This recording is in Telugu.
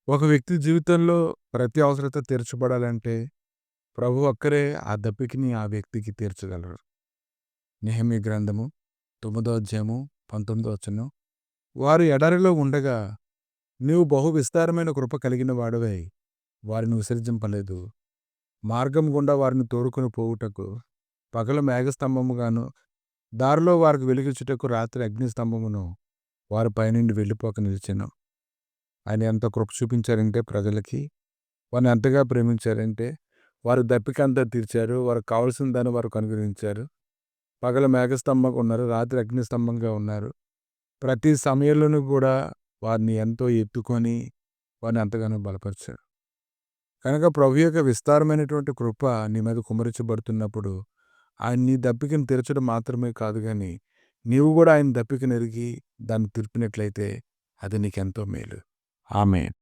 ఒక వ్యక్తి జీవితంలో ప్రతి అవసరత తీర్చబడాలంటే ప్రభు ఒక్కరే ఆ దప్పికని ఆ వ్యక్తికి తీర్చగలరు. నెహెమీయ గ్రంథము 9వ అధ్యాయము 19వ వచనం. వారు ఎడారిలో ఉండగా నీవు బహు విస్తారమైన కృప కలిగిన వాడవై వారిని విసర్జింపలేదు. మార్గం గుండా వారిని తోడుకొని పోవుటకు పగలు మేఘస్తంభముగాను, దారిలో వారికి వెలుగుచుటకు రాత్రి అగ్నిస్తంభమును వారి పైనుండి వెళ్ళిపోక నిలిచెను. ఆయన ఎంత కృప చూపించారంటే ప్రజలకి, వారిని ఎంతగా ప్రేమించారంటే వారి దప్పికంతా తీర్చారు. వారికి కావాల్సిన దాన్ని వారికి అనుగ్రహించారు. పగలు మేఘస్తంభంగా ఉన్నారు, రాత్రి అగ్నిస్తంభంగా ఉన్నారు. ప్రతి సమయంలోనూ కూడా వారిని ఎంతో ఎత్తుకొని వారిని ఎంతగానో బలపరిచారు. కనుక ప్రభు యొక్క విస్తారమైనటువంటి కృప నీ మీద కుమ్మరించబడుతున్నప్పుడు ఆయన నీ దప్పికను తీర్చడం మాత్రమే కాదు కానీ నీవు కూడా ఆయన దప్పికను ఎరిగి దాన్ని తీర్పినట్లయితే అది నీకెంతో మేలు. ఆమేన్.